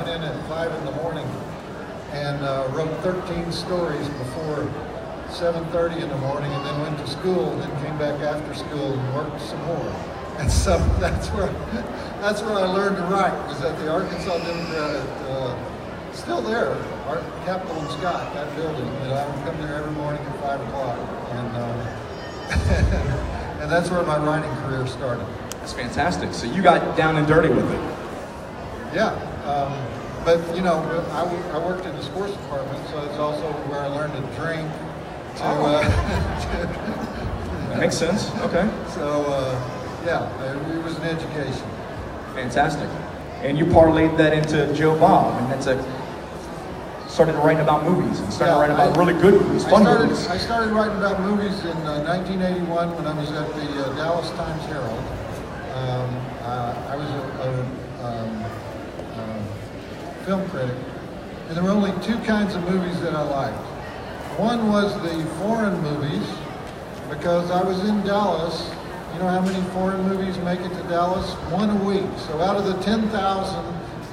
in at 5 in the morning and wrote 13 stories before 7:30 in the morning, and then went to school, and then came back after school and worked some more. And so that's where I learned to write, was at the Arkansas Democrat, still there, Capitol and Scott, that building. And I would come there every morning at 5 o'clock, and and that's where my writing career started. That's fantastic. So you got down and dirty with it. Yeah, but you know, I worked in the sports department, so it's also where I learned to drink. That makes sense. Okay. So yeah, it was an education. Fantastic. And you parlayed that into Joe Bob, and that's started writing about movies and started writing about really good movies, fun movies. I started writing about movies in 1981 when I was at the Dallas Times-Herald. I was a film critic, and there were only two kinds of movies that I liked. One was the foreign movies, because I was in Dallas. You know how many foreign movies make it to Dallas? One a week. So out of the 10,000,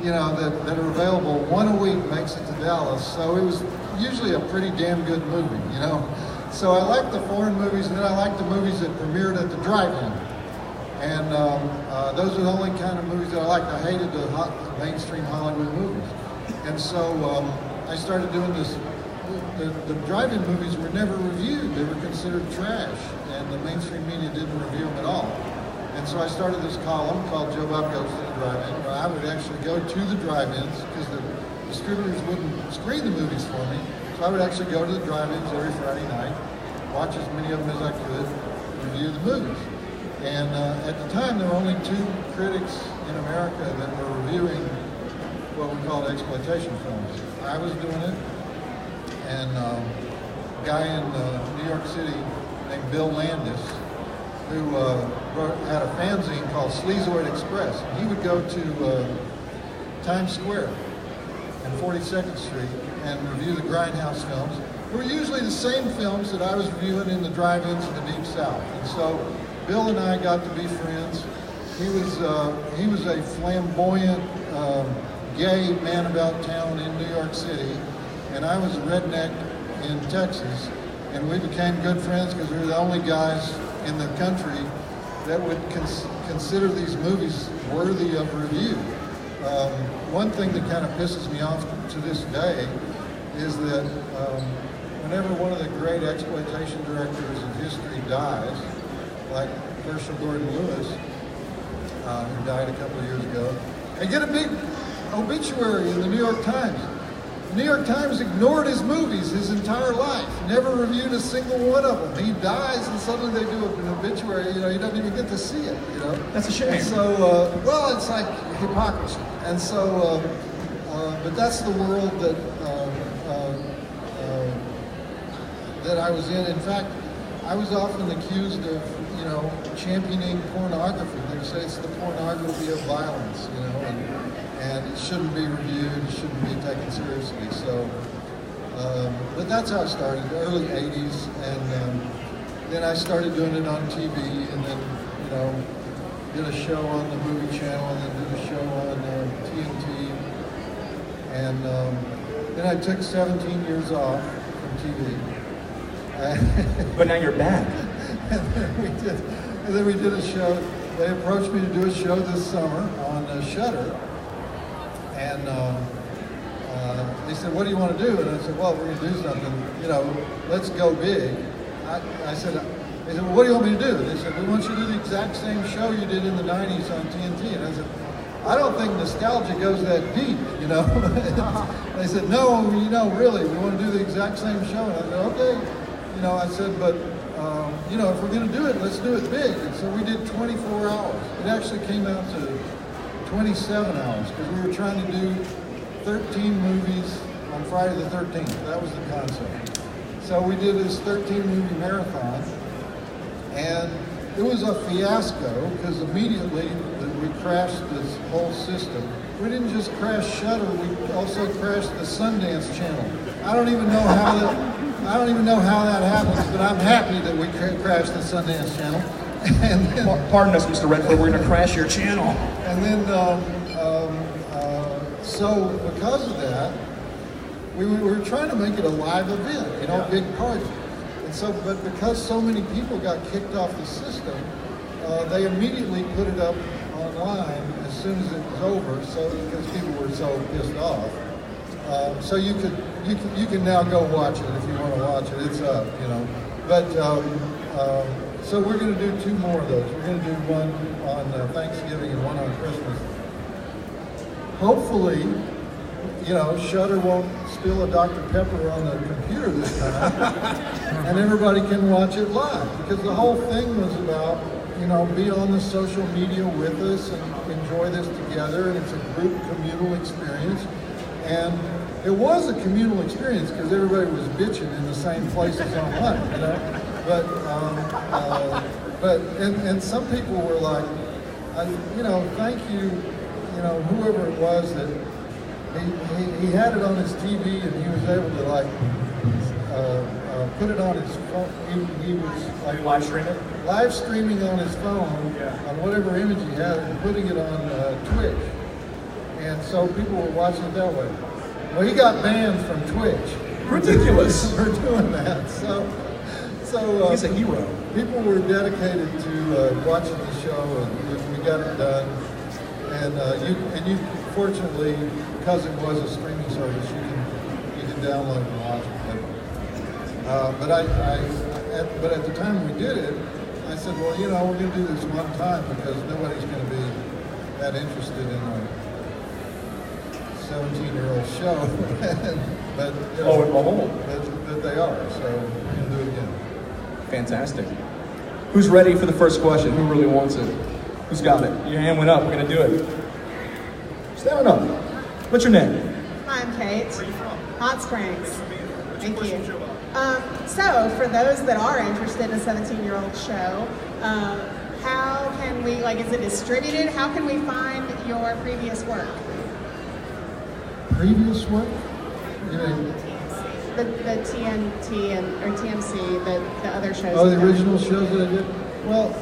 you know, that are available, one a week makes it to Dallas. So it was usually a pretty damn good movie, you know. So I liked the foreign movies, and then I liked the movies that premiered at the drive-in. And those are the only kind of movies that I liked. I hated the mainstream Hollywood movies. And so I started doing this. The drive-in movies were never reviewed. They were considered trash, and the mainstream media didn't review them at all. And so I started this column called Joe Bob Goes to the Drive-In, where I would actually go to the drive-ins, because the distributors wouldn't screen the movies for me. So I would actually go to the drive-ins every Friday night, watch as many of them as I could, review the movies. And at the time, there were only two critics in America that were reviewing what we called exploitation films. I was doing it, and a guy in New York City named Bill Landis, who had a fanzine called Sleazoid Express. And he would go to Times Square and 42nd Street and review the Grindhouse films. They were usually the same films that I was reviewing in the drive-ins in the Deep South. And so Bill and I got to be friends. He was a flamboyant, gay man about town in New York City, and I was a redneck in Texas, and we became good friends because we were the only guys in the country that would consider these movies worthy of review. One thing that kind of pisses me off to this day is that whenever one of the great exploitation directors of history dies, like Herschel Gordon Lewis, who died a couple of years ago, they get a big obituary in the New York Times. The New York Times ignored his movies his entire life, never reviewed a single one of them. He dies, and suddenly they do an obituary. You know, he doesn't even get to see it. You know, that's a shame. And so, well, it's like hypocrisy. And so, but that's the world that that I was in. In fact, I was often accused of, you know, championing pornography. They would say it's the pornography of violence, you know, and it shouldn't be reviewed, it shouldn't be taken seriously. So, but that's how it started, the early 80s, and then I started doing it on TV, and then, you know, did a show on the movie channel, and then did a show on TNT, and then I took 17 years off from TV. But now you're back. And then we did a show. They approached me to do a show this summer on Shudder, and they said, "What do you want to do?" And I said, "Well, we're going to do something. You know, let's go big." They said, "Well, what do you want me to do?" And they said, "We want you to do the exact same show you did in the '90s on TNT." And I said, "I don't think nostalgia goes that deep, you know." They said, "No, you know, really, we want to do the exact same show." And I said, "Okay." You know, I said, "But you know, if we're going to do it, let's do it big." And so we did 24 hours. It actually came out to 27 hours because we were trying to do 13 movies on Friday the 13th. That was the concept. So we did this 13-movie marathon, and it was a fiasco because immediately we crashed this whole system. We didn't just crash Shudder; we also crashed the Sundance Channel. I don't even know how that happens, but I'm happy that we crashed the Sundance Channel. And then, pardon us, Mr. Redford, we're going to crash your channel. And then so because of that, we were trying to make it a live event, you know, a big party. And so, but because so many people got kicked off the system, they immediately put it up online as soon as it was over, so because people were so pissed off. So you can now go watch it if you want to watch it. It's up, you know. But so we're going to do 2 more of those. We're going to do one on Thanksgiving and one on Christmas. Hopefully, you know, Shudder won't spill a Dr. Pepper on the computer this time, and everybody can watch it live. Because the whole thing was about, you know, be on the social media with us and enjoy this together, and it's a group communal experience. And it was a communal experience because everybody was bitching in the same places online, you know. But some people were like, you know, thank you, you know, whoever it was that he had it on his TV and he was able to like put it on his phone. He was like live stream it? Live streaming on his phone on whatever image he had and putting it on Twitch. And so people were watching it that way. Well, he got banned from Twitch. Ridiculous. For doing that. So he's a hero. People were dedicated to watching the show, and we got it done. And you fortunately, because it was a streaming service, you can download and watch it. But at the time we did it, I said, well, you know, we're going to do this one time because nobody's going to be that interested in a 17-year-old show. But you know, but they are, so we're going to do it again. Fantastic. Who's ready for the first question? Who really wants it? Who's got it? Your hand went up. We're going to do it. Stand up. What's your name? Hi, I'm Kate. Where are you from? Hot Springs. Thank you. So, for those that are interested in a 17-year-old show, how can we, like, is it distributed? How can we find your previous work? Previous work? You mean, The TNT or TMC, the other shows. oh, the original shows that I did? Well,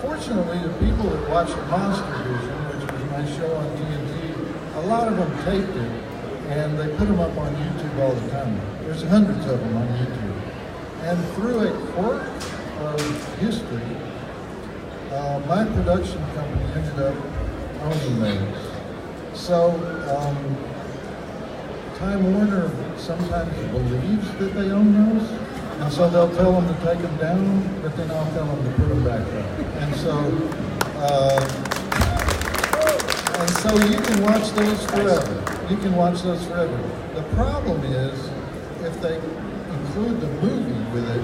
fortunately, the people that watched MonsterVision, which was my show on TNT, a lot of them taped it, and they put them up on YouTube all the time. There's hundreds of them on YouTube. And through a quirk of history, my production company ended up owning those. So, Time Warner sometimes believes that they own those, and so they'll tell them to take them down, but then I'll tell them to put them back up. And so you can watch those forever. You can watch those forever. The problem is, if they include the movie with it,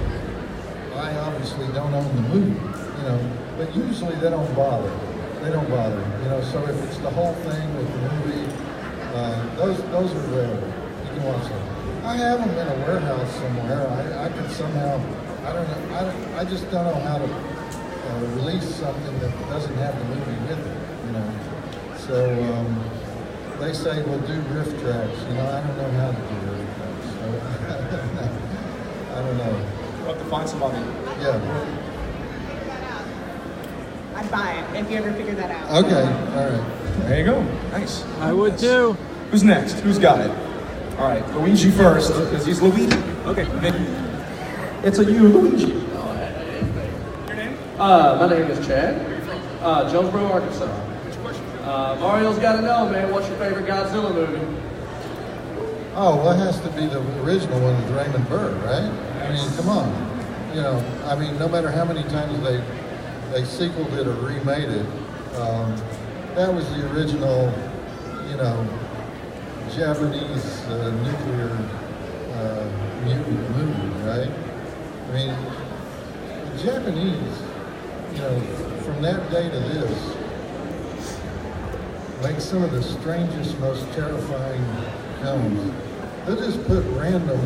I obviously don't own the movie, you know, but usually they don't bother. They don't bother, you know, so if it's the whole thing with the movie, those are available. You can watch them. I have them in a warehouse somewhere. I could somehow, I don't know, I just don't know how to release something that doesn't have the movie with it, you know. So they say we'll do riff tracks. You know, I don't know how to do riff tracks. So I don't know. We'll have to find somebody. Yeah. I'd buy it if you ever figure that out. Okay. All right. There you go. Nice. I would too. Who's next? Who's got it? All right, Luigi first, because he's Luigi. Okay. It's a you, Luigi. Your name? My name is Chad. Jonesboro, Arkansas. Mario's got to know, man, what's your favorite Godzilla movie? Oh, well, it has to be the original one with Raymond Burr, right? I mean, come on. You know, I mean, no matter how many times they sequeled it or remade it, that was the original, you know, Japanese nuclear mutant movie, right? I mean, the Japanese, you know, from that day to this, make some of the strangest, most terrifying films. They'll just put random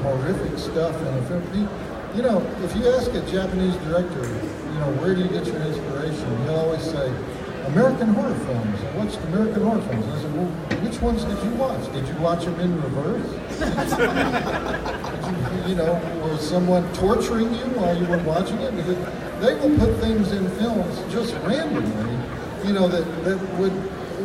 horrific stuff in a film. You know, if you ask a Japanese director, you know, where do you get your inspiration? He'll always say, American horror films. I watched American horror films. And I said, well, which ones did you watch? Did you watch them in reverse? You know, was someone torturing you while you were watching it? Because they will put things in films just randomly, you know, that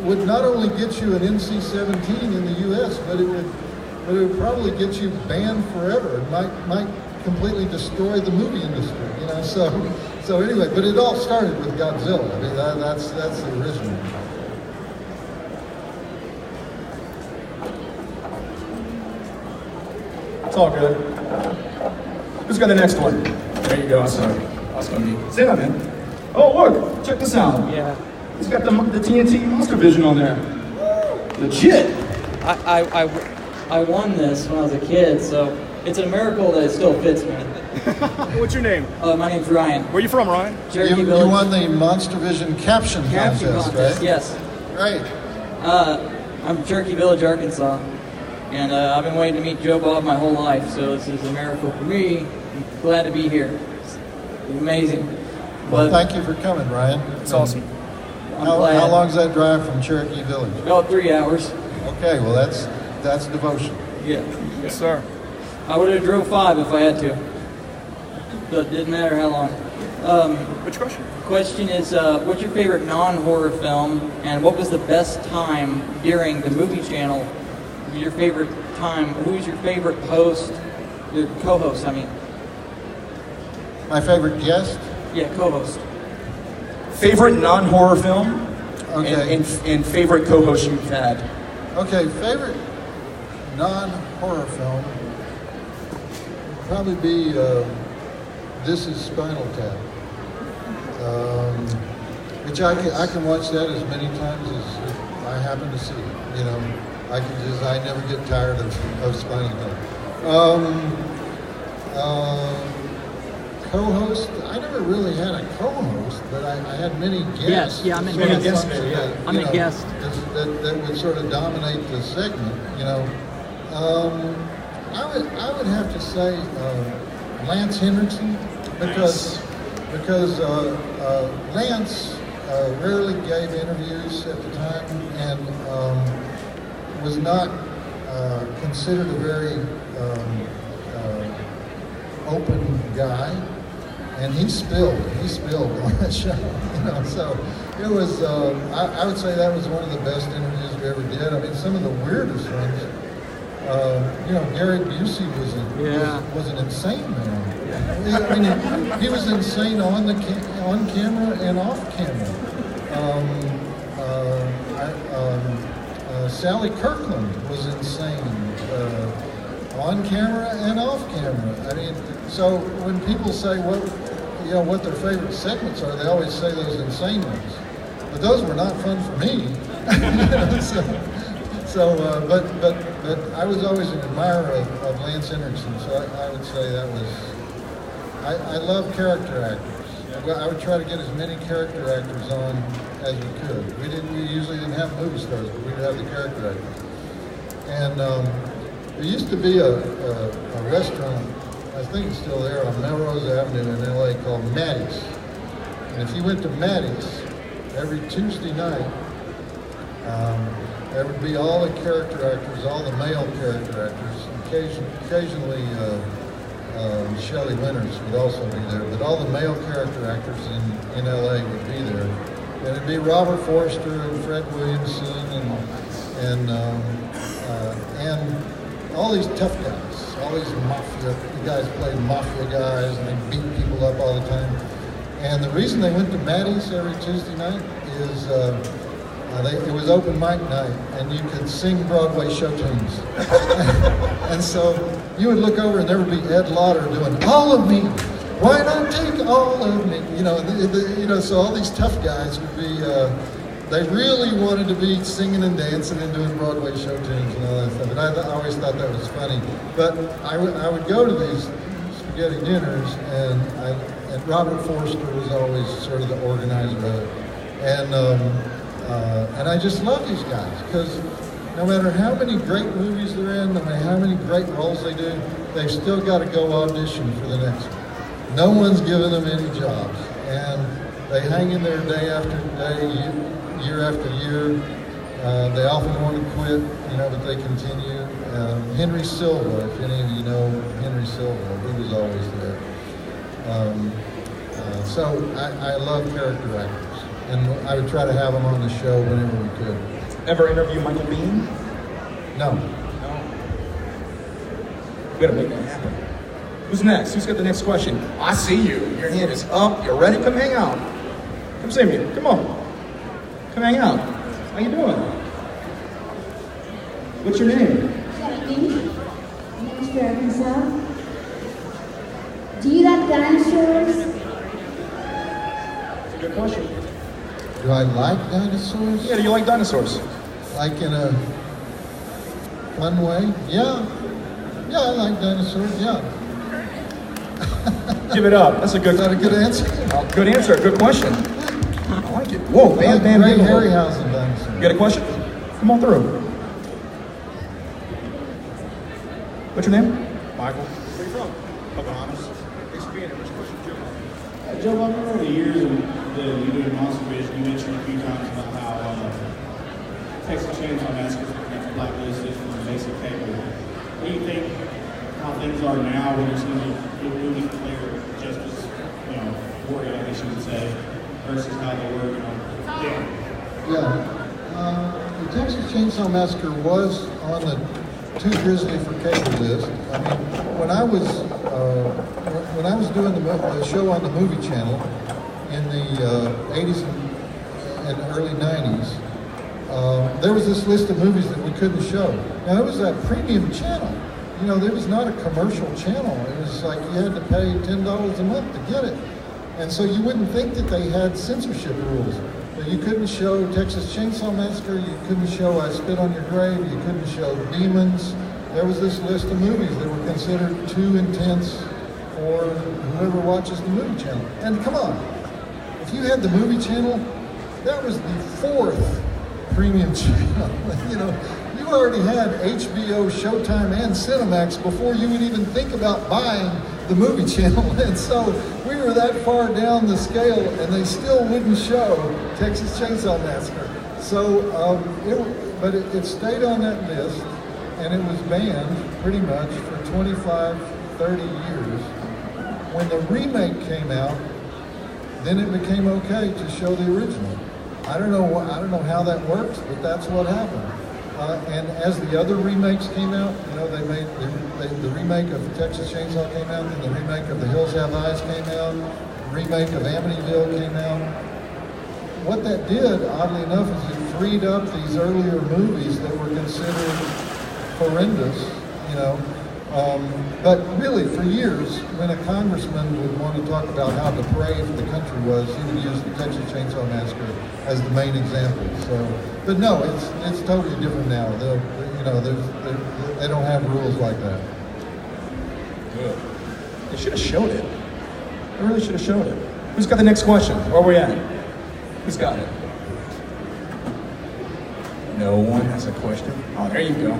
would not only get you an NC-17 in the U.S., but it would probably get you banned forever. It might completely destroy the movie industry, you know. So anyway, but it all started with Godzilla. I mean, that's the original. It's all good. Who's got the next one? There you go. Awesome. Say that, man. Oh, look. Check this out. Yeah. He's got the TNT MonsterVision on there. Legit. I won this when I was a kid, so it's a miracle that it still fits me. What's your name? My name's Ryan. Where are you from, Ryan? Cherokee You Village. won the MonsterVision Caption contest, right? Yes. Right. I'm Cherokee Village, Arkansas, and I've been waiting to meet Joe Bob my whole life, so this is a miracle for me. I'm glad to be here. It's amazing. Well, thank you for coming, Ryan. It's awesome. How long's that drive from Cherokee Village? About 3 hours. Okay, well that's devotion. Yeah. Yes, sir. I would have drove 5 if I had to, but it didn't matter how long. Which question? Question is, what's your favorite non-horror film, and what was the best time during the movie channel? Your favorite time? Who's your favorite host? Your co-host, I mean. My favorite guest? Yeah, co-host. Favorite non-horror film? Okay. And favorite co-host you've had? Okay, favorite non-horror film would probably be This Is Spinal Tap, which I can watch that as many times as I happen to see it. You know, I never get tired of Spinal Tap. Co-host, I never really had a co-host, but I had many guests. Yes, yeah, I'm a Sort of guest. function that, I'm you a know, guest. That would sort of dominate the segment, you know. I would have to say Lance Henriksen, because Lance rarely gave interviews at the time and was not considered a very open guy, and he spilled on that show, you know. So it was I would say that was one of the best interviews we ever did. I mean, some of the weirdest ones. You know, Gary Busey was an insane man. I mean, he was insane on camera and off camera. Sally Kirkland was insane on camera and off camera. I mean, so when people say what their favorite segments are, they always say those insane ones. But those were not fun for me. But I was always an admirer of Lance Henriksen, so I would say that was. I love character actors. I would try to get as many character actors on as we could. We usually didn't have movie stars, but we'd have the character actors. And there used to be a restaurant, I think it's still there, on Melrose Avenue in LA called Maddie's. And if you went to Maddie's, every Tuesday night, there would be all the character actors, all the male character actors. Occasionally Shelley Winters would also be there, but all the male character actors in LA would be there. And it'd be Robert Forster and Fred Williamson and all these tough guys, all these the guys played mafia guys, and they beat people up all the time. And the reason they went to Maddie's every Tuesday night is it was open mic night, and you could sing Broadway show tunes. And so you would look over, and there would be Ed Lauder doing "All of Me." Why not take all of me? You know, so all these tough guys would be. They really wanted to be singing and dancing and doing Broadway show tunes and all that stuff. And I always thought that was funny. But I would go to these spaghetti dinners, and Robert Forster was always sort of the organizer of it. And I just love these guys, because no matter how many great movies they're in, no matter how many great roles they do, they've still got to go audition for the next one. No one's giving them any jobs. And they hang in there day after day, year after year. They often want to quit, but they continue. Henry Silva, if any of you know Henry Silva, he was always there. So I love character actors, and I would try to have them on the show whenever we could. Ever interview Michael Bean? No. We gotta make that happen. Who's next? Who's got the next question? I see you. Your hand is up. You're ready. Come hang out. Come see me. Come on. Come hang out. How you doing? What's your name? Arkansas. Do you like dinosaurs? That's a good question. Do I like dinosaurs? Yeah, do you like dinosaurs? Like in a fun way? Yeah. Yeah, I like dinosaurs, yeah. Give it up. That's a good. Is that a good answer? Good answer. Good question. I like it. Whoa, bam, bam, Ray bam. Harryhausen dinosaur. You got a question? Come on through. What's your name? Michael. Where are you from? Bahamas. Thanks for being here. Which question, Joe? Joe, I remember over the years when you doing MonsterVision, you mentioned a few times about how Texas Chainsaw Massacre gets blacklisted from the basic cable. What do you think how things are now when you're seeing the movies that they're just as, worried, I guess you would say, versus how they were, then? Yeah. The Texas Chainsaw Massacre was on the Too Grisly for Cable list. I mean, when I was doing the show on the movie channel in the 80s and early 90s, there was this list of movies that we couldn't show. Now, it was a premium channel. There was not a commercial channel. It was like you had to pay $10 a month to get it. And so you wouldn't think that they had censorship rules. But you couldn't show Texas Chainsaw Massacre, you couldn't show I Spit on Your Grave, you couldn't show Demons. There was this list of movies that were considered too intense for whoever watches the movie channel. And come on, if you had the movie channel, that was the 4th premium channel. You already had HBO, Showtime, and Cinemax before you would even think about buying the movie channel. And so we were that far down the scale, and they still wouldn't show Texas Chainsaw Massacre. So, it stayed on that list, and it was banned pretty much for 25, 30 years. When the remake came out, then it became okay to show the original. I don't know how that works, but that's what happened. And as the other remakes came out, they made the remake of Texas Chainsaw came out, and the remake of The Hills Have Eyes came out, the remake of Amityville came out. What that did, oddly enough, is it freed up these earlier movies that were considered horrendous, But really, for years, when a congressman would want to talk about how depraved the country was, he would use the Texas Chainsaw Massacre as the main example. But no, it's totally different now. They don't have rules like that. Good. They should have showed it. They really should have showed it. Who's got the next question? Where are we at? Who's got it? No one has a question. Oh, there you go.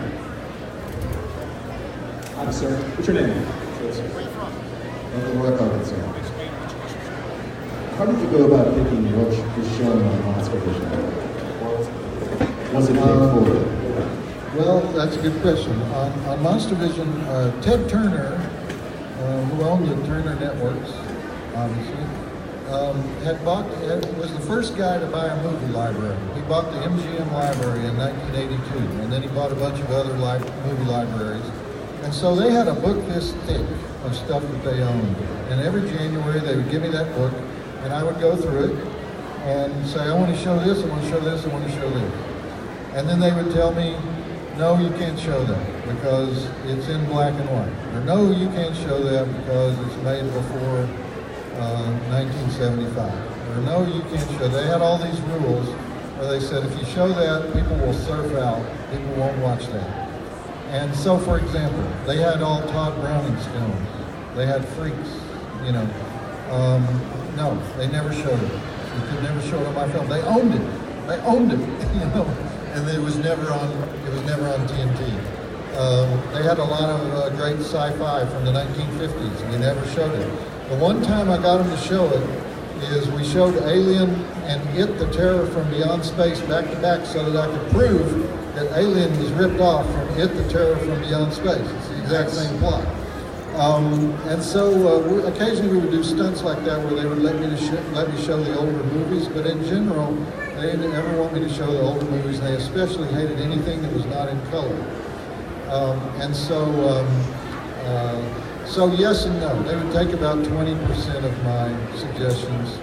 Hi, sir. What's your name? Where are you from? Arkansas. How did you go about picking what was shown on MonsterVision? Was it Nick Ford? Well, that's a good question. On MonsterVision, Ted Turner, who owned the Turner Networks, obviously, was the first guy to buy a movie library. He bought the MGM library in 1982, and then he bought a bunch of other movie libraries. And so they had a book this thick of stuff that they owned. And every January they would give me that book, and I would go through it and say, I want to show this, I want to show this, I want to show this. And then they would tell me, no, you can't show that because it's in black and white. Or no, you can't show that because it's made before 1975. Or no, you can't show. They had all these rules where they said if you show that, people will surf out. People won't watch that. And so, for example, they had all Todd Browning's films. They had Freaks, No, they never showed it. You could never show it on my film. They owned it. They owned it, And it was never on. It was never on TNT. They had a lot of great sci-fi from the 1950s. We never showed it. The one time I got them to show it is we showed Alien and It, the Terror from Beyond Space back to back so that I could prove that Alien was ripped off from It, the Terror from Beyond Space. It's the exact same plot. And so occasionally we would do stunts like that where they would let me show the older movies, but in general, They didn't ever want me to show the older movies. They especially hated anything that was not in color. So yes and no. They would take about 20% of my suggestions,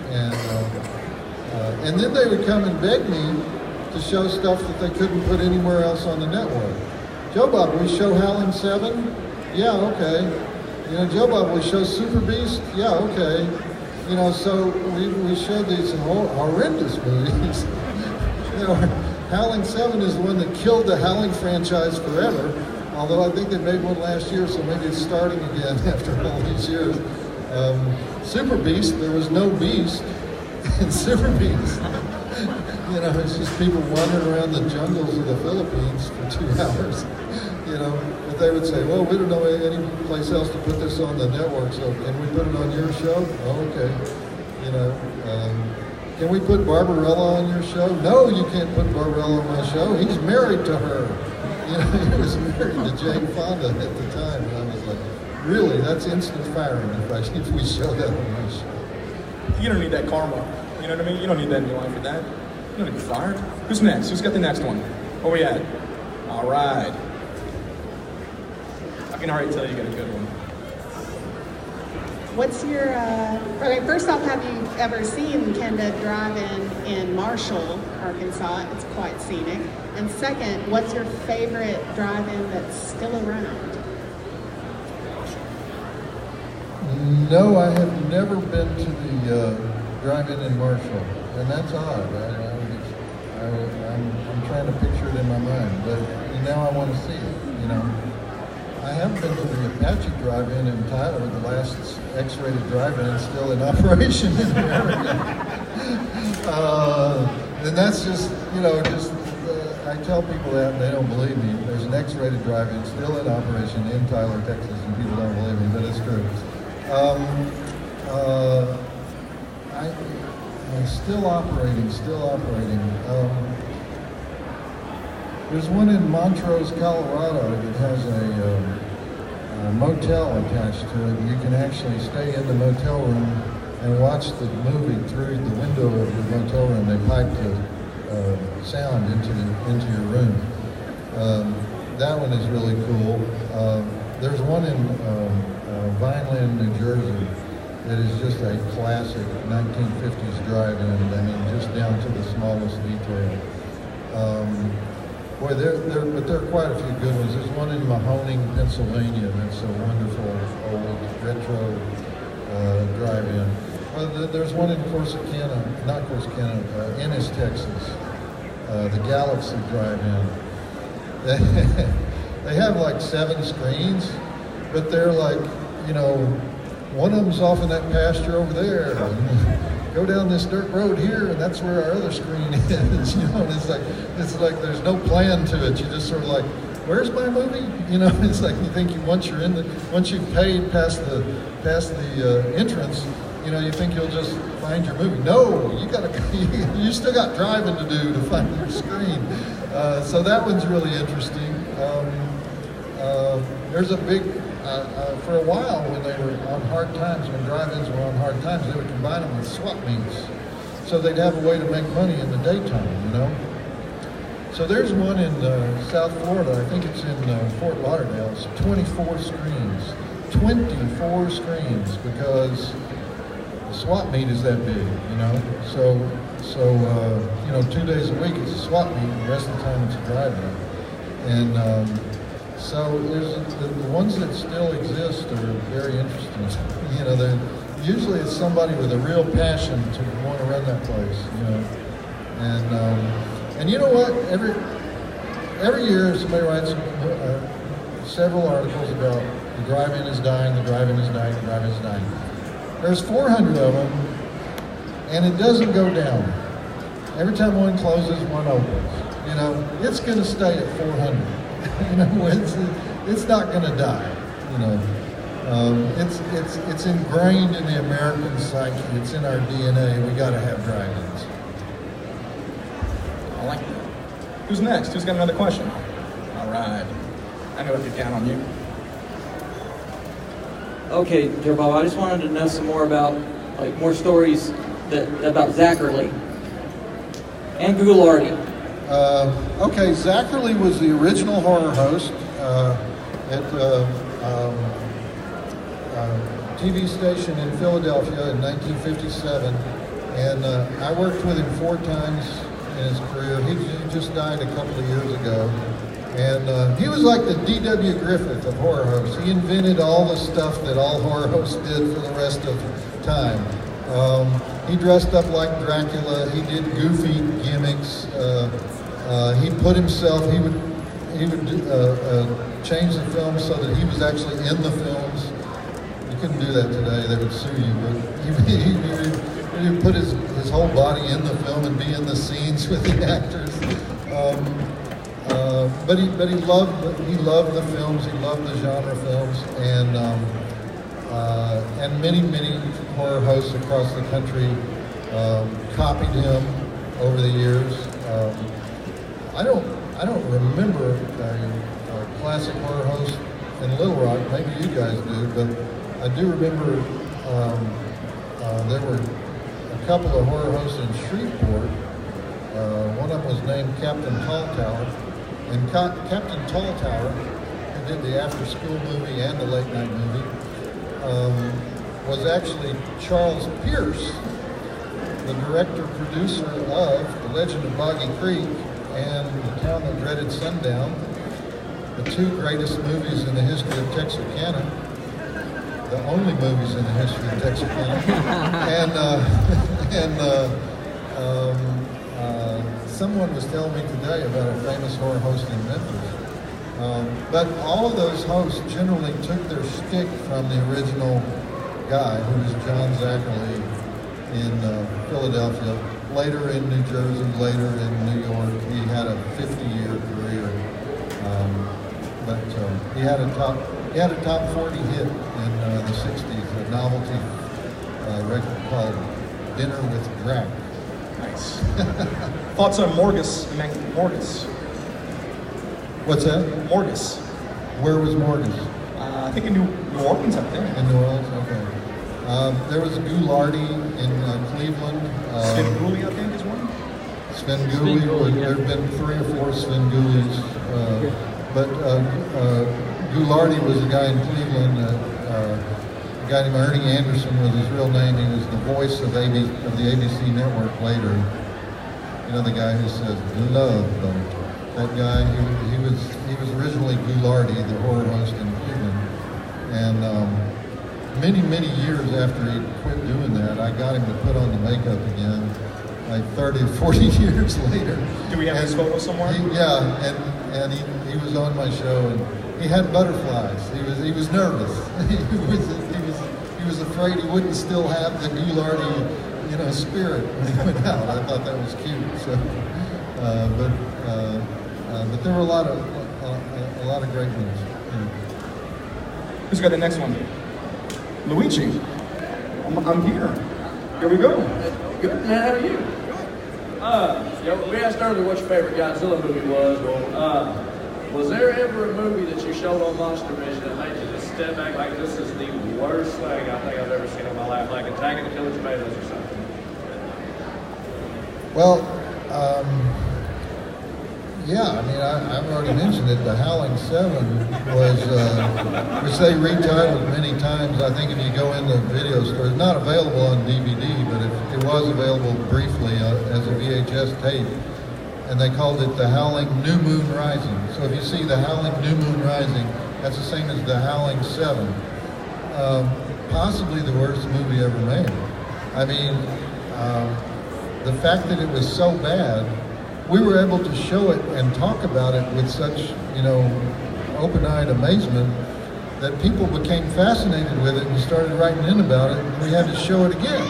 and then they would come and beg me to show stuff that they couldn't put anywhere else on the network. Joe Bob, will we show Howling 7? Yeah, okay. You know, Joe Bob, will we show Super Beast? Yeah, okay. You know, so we showed these horrendous movies. You know, Howling 7 is the one that killed the Howling franchise forever. Although I think they made one last year, so maybe it's starting again after all these years. Super Beast, there was no beast in Super Beast. You know, it's just people wandering around the jungles of the Philippines for 2 hours. You know, but they would say, well, we don't know any place else to put this on the network, so can we put it on your show? Oh, okay. You know, can we put Barbarella on your show? No, you can't put Barbarella on my show. He's married to her. You know, he was married to Jane Fonda at the time, and I was like, really, that's instant firing if we show that on my show. You don't need that karma. You know what I mean? You don't need that in your life for that. You don't need to be fired. Who's next? Who's got the next one? Where we at? All right. I can already tell you got a good one. What's your, okay, first off, have you ever seen Kenda Drive-In in Marshall, Arkansas? It's quite scenic. And second, what's your favorite drive-in that's still around? No, I have never been to the drive-in in Marshall, and that's odd. I'm trying to picture it in my mind, but now I want to see it, you know. I have been to the Apache drive-in in Tyler, the last X-rated drive-in, is still in operation in America. And that's just, you know, I tell people that and they don't believe me. There's an X-rated drive-in still in operation in Tyler, Texas, and people don't believe me, but it's true. Still operating. There's one in Montrose, Colorado that has a motel attached to it. You can actually stay in the motel room and watch the movie through the window of the motel room. They pipe the sound into your room. That one is really cool. There's one in Vineland, New Jersey, that is just a classic 1950s drive-in. I mean, just down to the smallest detail. Boy, but there are quite a few good ones. There's one in Mahoning, Pennsylvania, that's a wonderful old retro drive-in. There's one in Ennis, Texas, the Galaxy Drive-In. They have like 7 screens, but they're like, you know, one of them's off in that pasture over there. Go down this dirt road here, and that's where our other screen is. You know, and it's like there's no plan to it. You just sort of like, where's my movie? You know, it's like you think once you've paid past the entrance, you know, you think you'll just find your movie. No, you still got driving to do to find your screen. So that one's really interesting. There's a big. For a while, when they were on hard times, when drive-ins were on hard times, they would combine them with swap meets. So they'd have a way to make money in the daytime, you know? So there's one in South Florida, I think it's in Fort Lauderdale. It's 24 screens. 24 screens, because the swap meet is that big, you know? So you know, 2 days a week it's a swap meet, and the rest of the time it's a drive-in. And so there's the ones that still exist are very interesting. You know, usually it's somebody with a real passion to want to run that place. You know, and you know what? Every year somebody writes several articles about the drive-in is dying, the drive-in is dying, the drive-in is dying. There's 400 of them, and it doesn't go down. Every time one closes, one opens. You know, it's going to stay at 400. You know, it's not going to die. You know, it's ingrained in the American psyche. It's in our DNA. We got to have drive-ins. I like that. Who's next? Who's got another question? All right. I know I could count on you. Okay, Joe Bob, I just wanted to know some more about, more stories about Zachary. And Ghoulardi. Okay, Zachary was the original horror host at TV station in Philadelphia in 1957, and I worked with him 4 times in his career. He just died a couple of years ago, and he was like the D.W. Griffith of horror hosts. He invented all the stuff that all horror hosts did for the rest of time. He dressed up like Dracula. He did goofy gimmicks. He put himself. He would change the film so that he was actually in the films. You couldn't do that today; they would sue you. But he would put his whole body in the film and be in the scenes with the actors. But he loved the films. He loved the genre films, and many horror hosts across the country copied him over the years. I don't remember a classic horror host in Little Rock. Maybe you guys do, but I do remember there were a couple of horror hosts in Shreveport. One of them was named Captain Tall Tower, and Captain Tall Tower, who did the after-school movie and the late-night movie, was actually Charles Pierce, the director-producer of The Legend of Boggy Creek and The Town That Dreaded Sundown, the 2 greatest movies in the history of Texarkana, the only movies in the history of Texarkana, someone was telling me today about a famous horror host in Memphis. But all of those hosts generally took their shtick from the original guy, who was John Zachary in Philadelphia, later in New Jersey, later in New York. He had a 50-year career, but he had a top 40 hit in the 60s, a novelty record called Dinner with Drac. Nice. Thoughts on Morgus? Morgus. What's that? Morgus. Where was Morgus? I think in New Orleans, I think. In New Orleans, okay. There was Ghoulardi in Cleveland. Sven Gulli, I think, is one. Sven Gulli. There have been 3 or 4 Sven Gullis. But Ghoulardi was a guy in Cleveland. A guy named Ernie Anderson was his real name. He was the voice of the ABC network later. You know, the guy who says "love." That guy. He was originally Ghoulardi, the horror host in Cleveland, and many years after he quit doing that, I got him to put on the makeup again, like 30 or 40 years later. Do we have his photo somewhere? And he was on my show, and he had butterflies. He was nervous. he was afraid he wouldn't still have the Ghoulardi, spirit when he went out. I thought that was cute. So, but there were a lot of great ones. Yeah. Who's got the next one? Luigi. I'm here. Here we go. Good, man. How are you? We asked earlier what your favorite Godzilla movie was. Well, was there ever a movie that you showed on MonsterVision that made you just step back like, this is the worst thing I think I've ever seen in my life, like Attacking the Killer Tomatoes or something? Well, I've already mentioned it. The Howling 7 was, which they retitled many times. I think if you go into video stores, it's not available on DVD, but it was available briefly as a VHS tape. And they called it The Howling New Moon Rising. So if you see The Howling New Moon Rising, that's the same as The Howling 7. Possibly the worst movie ever made. I mean, the fact that it was so bad, we were able to show it and talk about it with such, open-eyed amazement that people became fascinated with it and started writing in about it. And we had to show it again,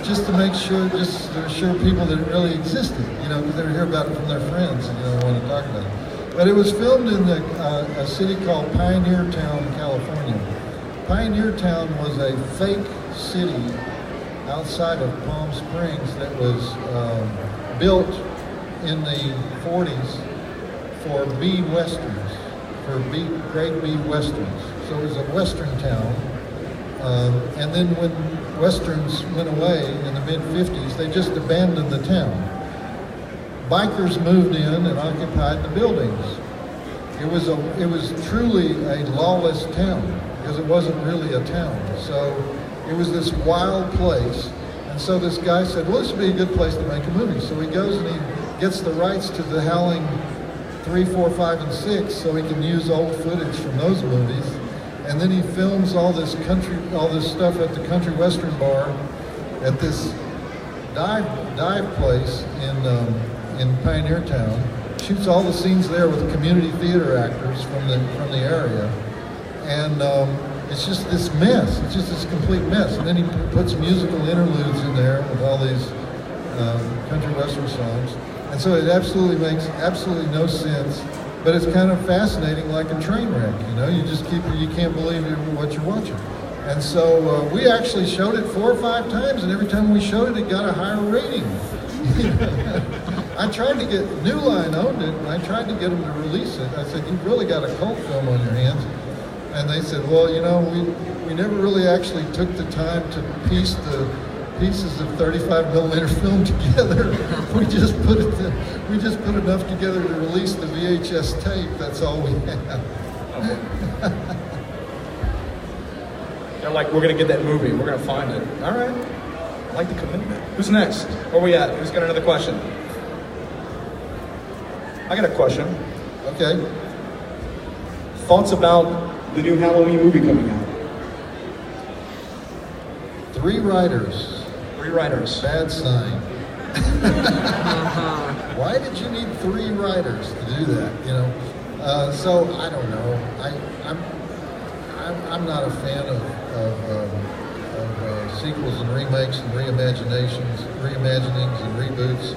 just to make sure, just to assure people that it really existed, because they would hear about it from their friends and want to talk about it. But it was filmed in a city called Pioneer Town, California. Pioneer Town was a fake city outside of Palm Springs that was built in the 40s for B Westerns, for great B Westerns. So it was a Western town. And then when Westerns went away in the mid-50s, they just abandoned the town. bikers moved in and occupied the buildings. It was truly a lawless town because it wasn't really a town. So it was this wild place. And so this guy said, well, this would be a good place to make a movie. So he goes and he gets the rights to the Howling 3, 4, 5, and 6 so he can use old footage from those movies. And then he films all this stuff at the country western bar at this dive place in Pioneer Town. Shoots all the scenes there with community theater actors from the area, and it's just this mess. It's just this complete mess. And then he puts musical interludes in there with all these country western songs, and so it absolutely makes absolutely no sense. But it's kind of fascinating, like a train wreck. You know, you can't believe what you're watching. And so we actually showed it 4 or 5 times, and every time we showed it, it got a higher rating. I tried to get, New Line owned it, and I tried to get them to release it. I said, you've really got a cult film on your hands. And they said, well, you know, we never really actually took the time to piece the pieces of 35 millimeter film together. we just put enough together to release the VHS tape. That's all we had. They're like, we're gonna get that movie. We're gonna find it. All right. I like the commitment. Who's next? Where are we at? Who's got another question? I got a question. Okay. Thoughts about the new Halloween movie coming out? 3 writers. 3 writers. Bad sign. Why did you need 3 writers to do that? You know. So I don't know. I'm not a fan of sequels and remakes and reimaginings and reboots.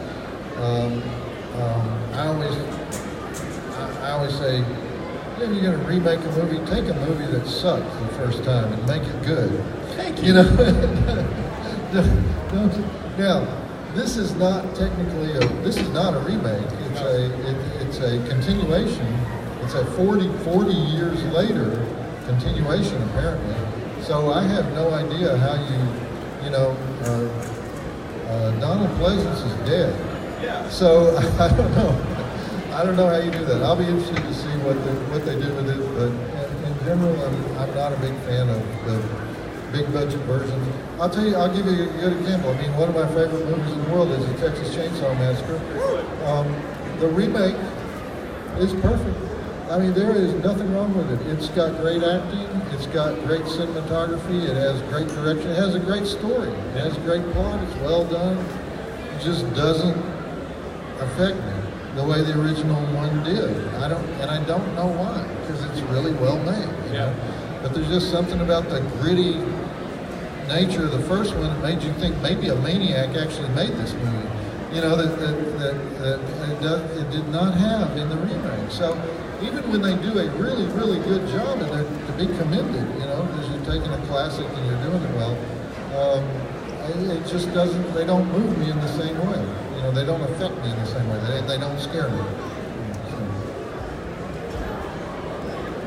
I always say, if you're going to remake a movie, take a movie that sucked the first time and make it good. Thank you. You know, now this is not technically this is not a remake. It's a continuation. It's a 40 years later continuation apparently. So I have no idea how Donald Pleasance is dead. Yeah. So I don't know how you do that. I'll be interested to see what they do with it. But in general, I'm not a big fan of the big budget versions. I'll give you a good example. I mean, one of my favorite movies in the world is the Texas Chainsaw Massacre. The remake is perfect. I mean, there is nothing wrong with it. It's got great acting. It's got great cinematography. It has great direction. It has a great story. It has a great plot. It's well done. It just doesn't affect me the way the original one did. I don't know why, because it's really well made. You know? But there's just something about the gritty nature of the first one that made you think maybe a maniac actually made this movie. You know, that it did not have in the remake. So even when they do a really, really good job, and they're to be commended, you know, because you're taking a classic and you're doing it well, it just doesn't, they don't move me in the same way. You know, they don't affect me in the same way. They don't scare me.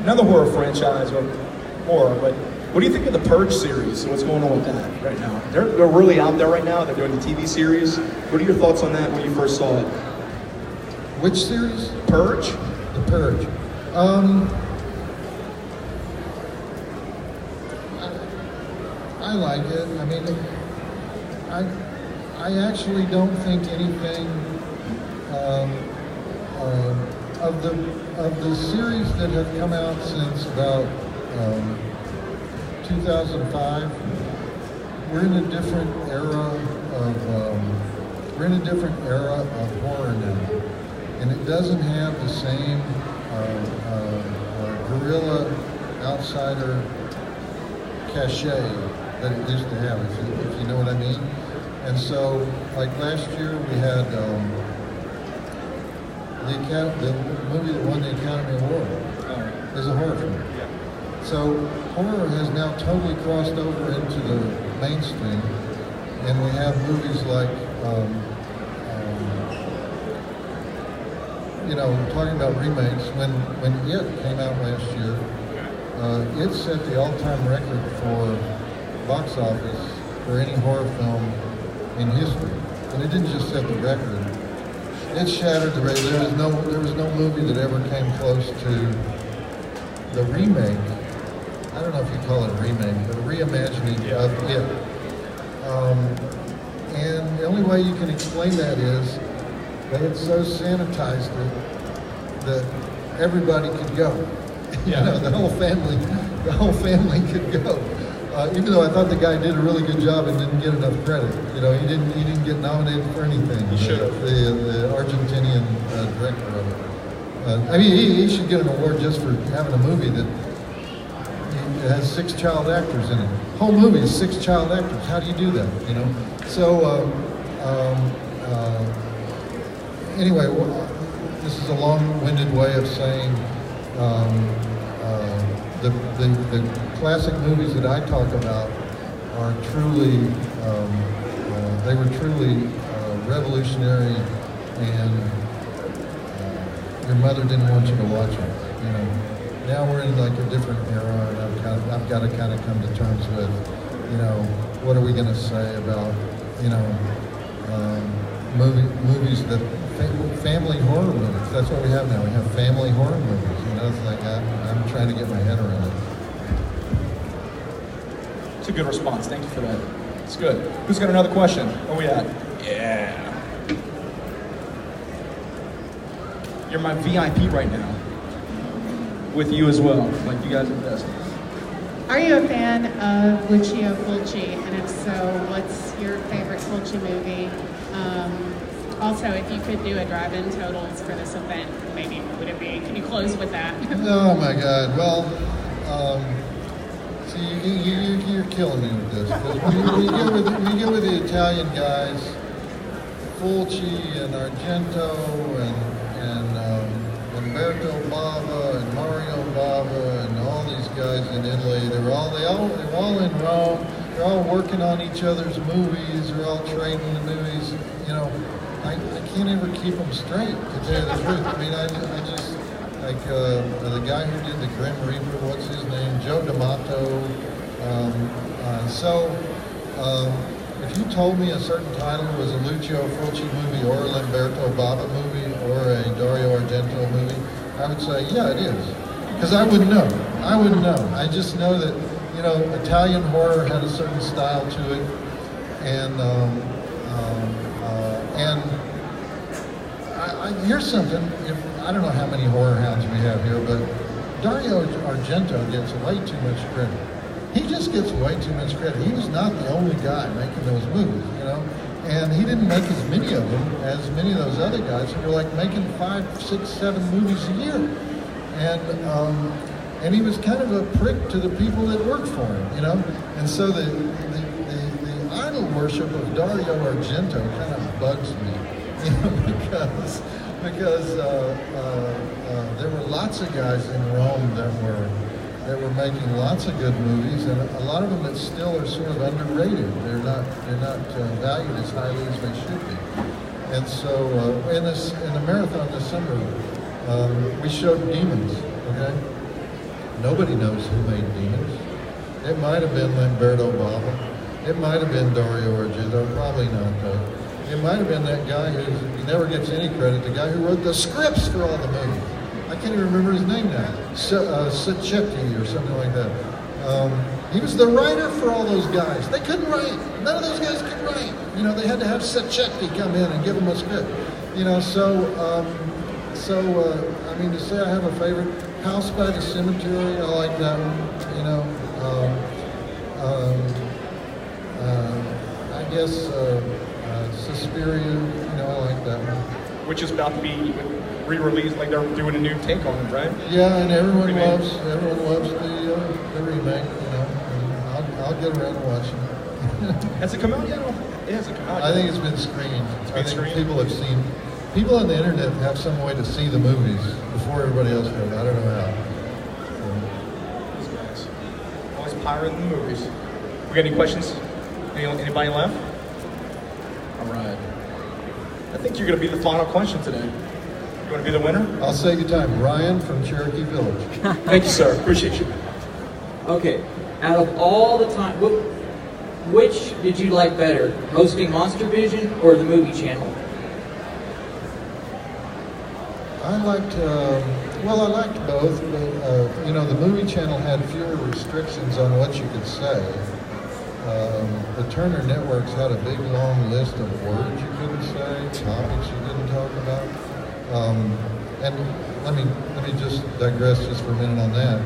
Another horror franchise, or horror, but what do you think of the Purge series? What's going on with that right now? They're really out there right now. They're doing the TV series. What are your thoughts on that when you first saw it? Which series? Purge? The Purge. I like it. I mean, I actually don't think anything of the series that have come out since about 2005. We're in a different era of horror now, and it doesn't have the same guerrilla outsider cachet that it used to have, if you know what I mean. And so, like last year, we had the movie that won the Academy Award is a horror film. So horror has now totally crossed over into the mainstream, and we have movies like, talking about remakes. When It came out last year, it set the all-time record for box office for any horror film in history. And it didn't just set the record, It shattered the record. There was no movie that ever came close to the remake. I don't know if you call it a remake, but a reimagining of it. And the only way you can explain that is they had so sanitized it that everybody could go. You know, the whole family could go. Even though I thought the guy did a really good job and didn't get enough credit. You know, he didn't get nominated for anything. He should have. The Argentinian director of it. I mean, he should get an award just for having a movie that has 6 child actors in it. The whole movie is 6 child actors. How do you do that? You know. So anyway, this is a long-winded way of saying. The classic movies that I talk about are truly, they were truly revolutionary, and your mother didn't want you to watch them. You know, now we're in like a different era, and I've got to kind of come to terms with, you know, what are we going to say about, you know, movies that family horror movies. That's what we have now. We have family horror movies. You know, it's like I'm trying to get my head around it. It's a good response. Thank you for that. It's good. Who's got another question? Where we at? Yeah. You're my VIP right now. With you as well. Like, you guys are the best. Are you a fan of Lucio Fulci? And if so, what's your favorite Fulci movie? Also, if you could do a drive-in totals for this event, maybe what would it be? Can you close with that? Oh my God! Well, see, you're killing me with this. When you get with the Italian guys, Fulci and Argento and Umberto Bava and Mario Bava and all these guys in Italy, they're all in Rome. They're all working on each other's movies. They're all trading the movies. You know. I can't ever keep them straight, to tell you the truth. I mean, I just, like, the guy who did the Grim Reaper, what's his name? Joe D'Amato. If you told me a certain title was a Lucio Fulci movie or a Lamberto Bava movie or a Dario Argento movie, I would say, yeah, it is. Because I wouldn't know. I wouldn't know. I just know that, you know, Italian horror had a certain style to it, and here's something. I don't know how many horror hounds we have here, but Dario Argento gets way too much credit. He just gets way too much credit. He was not the only guy making those movies, you know, and he didn't make as many of them as many of those other guys who were like making 5, 6, 7 movies a year, and he was kind of a prick to the people that worked for him, you know, and so the idol worship of Dario Argento kind of bugs me. You know, because there were lots of guys in Rome that were making lots of good movies, and a lot of them that still are sort of underrated. They're not valued as highly as they should be. And so in the marathon this summer, we showed Demons. Okay, nobody knows who made Demons. It might have been Lamberto Bava. It might have been Dario Argento. Probably not though. It might have been that guy who never gets any credit, the guy who wrote the scripts for all the movies. I can't even remember his name now. Sacchetti or something like that. He was the writer for all those guys. They couldn't write. None of those guys could write. You know, they had to have Sacchetti come in and give them a script. You know, I mean, to say I have a favorite, House by the Cemetery, I like that one. You know, I guess Suspiria, you know, I like that one. Which is about to be re-released, like they're doing a new take on it, right? Yeah, and everyone loves the remake, you know. And I'll get around to watching it. Has it come out yet? It hasn't come out yet. I think it's been screened. I think screened? People on the internet have some way to see the movies before everybody else does. I don't know how. These guys. Always pirating the movies. We got any questions? Anybody left? All right. I think you're going to be the final question today. You want to be the winner? I'll save you time. Ryan from Cherokee Village. Thank you, sir. Appreciate you. Okay, out of all the time, which did you like better, hosting MonsterVision or the movie channel? I liked, well, I liked both, but, you know, the movie channel had fewer restrictions on what you could say. The Turner Networks had a big, long list of words you couldn't say, topics you didn't talk about. And let me just digress just for a minute on that.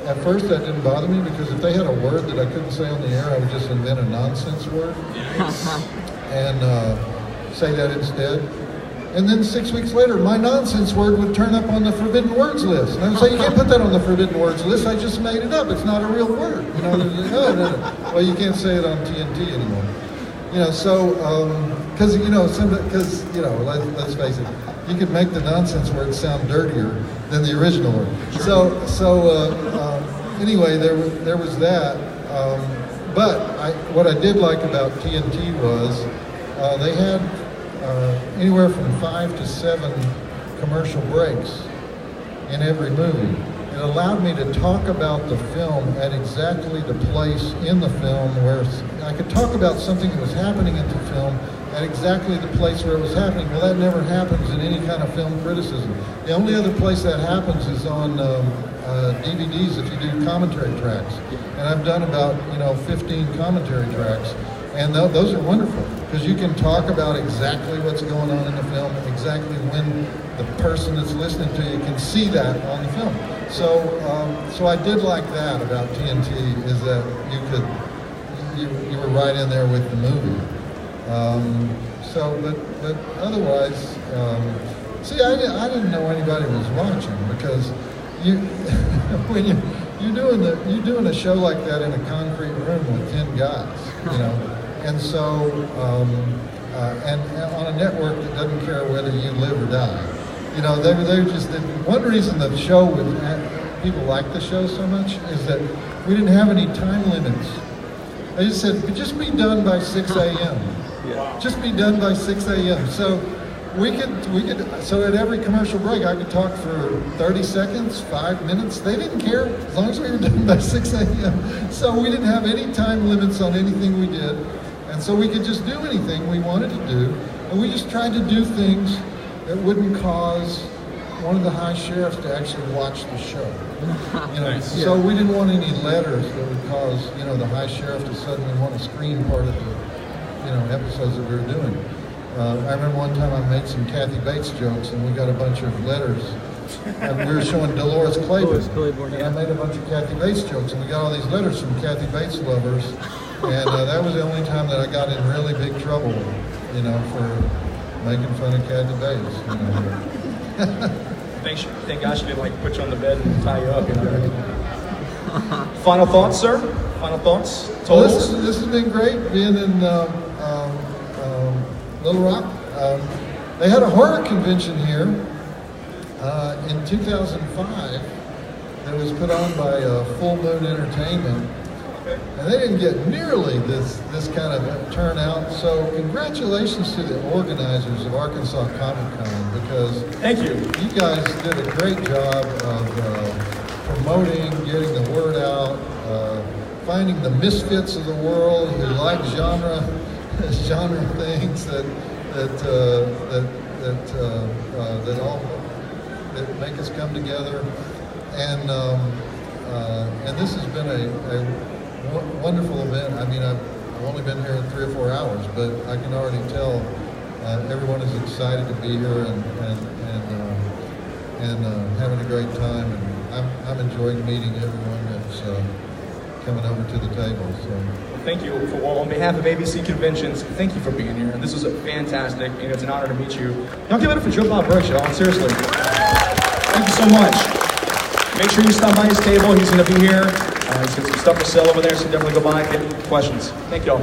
At first that didn't bother me because if they had a word that I couldn't say on the air, I would just invent a nonsense word and say that instead. And then 6 weeks later, my nonsense word would turn up on the forbidden words list. And I would say, you can't put that on the forbidden words list. I just made it up. It's not a real word. You know, no. Well, you can't say it on TNT anymore. You know, so, because, you know, let's face it, you could make the nonsense word sound dirtier than the original word. Anyway, there was that. But what I did like about TNT was they had anywhere from 5 to 7 commercial breaks in every movie. It allowed me to talk about the film at exactly the place in the film where I could talk about something that was happening in the film at exactly the place where it was happening. Well, that never happens in any kind of film criticism. The only other place that happens is on DVDs if you do commentary tracks. And I've done about 15 commentary tracks. And those are wonderful because you can talk about exactly what's going on in the film, exactly when the person that's listening to you can see that on the film. So I did like that about TNT is that you were right in there with the movie. But otherwise, see, I didn't know anybody was watching because when you're doing a show like that in a concrete room with 10 guys, you know. And so, and on a network that doesn't care whether you live or die. You know, they're just, one reason the show people like the show so much is that we didn't have any time limits. They just said, just be done by 6 a.m. Yeah. Just be done by 6 a.m. So so at every commercial break, I could talk for 30 seconds, 5 minutes. They didn't care as long as we were done by 6 a.m. So we didn't have any time limits on anything we did. And so we could just do anything we wanted to do. And we just tried to do things that wouldn't cause one of the high sheriffs to actually watch the show. You know, nice. So we didn't want any letters that would cause, the high sheriff to suddenly want to screen part of the, episodes that we were doing. I remember one time I made some Kathy Bates jokes and we got a bunch of letters. We were showing Dolores Claiborne, and I made a bunch of Kathy Bates jokes and we got all these letters from Kathy Bates lovers. And that was the only time that I got in really big trouble, for making fun of Kathy Bates. Thank God she didn't put you on the bed and tie you up. Final thoughts, sir? Final thoughts? Well, this has been great being in Little Rock. They had a horror convention here in 2005 that was put on by Full Moon Entertainment. And they didn't get nearly this kind of turnout. So congratulations to the organizers of Arkansas Comic Con because thank you. You guys did a great job of promoting, getting the word out, finding the misfits of the world who like genre things that make us come together. And this has been a wonderful event. I mean, I've only been here 3 or 4 hours, but I can already tell everyone is excited to be here and having a great time. And I'm enjoying meeting everyone that's coming over to the table. So. Well, thank you. On behalf of ABC Conventions, thank you for being here. And this was fantastic, and it's an honor to meet you. Y'all give it up for Joe Bob Briggs, y'all. Seriously. Thank you so much. Make sure you stop by his table. He's going to be here. He's got some stuff to sell over there, so definitely go by and get questions. Thank y'all.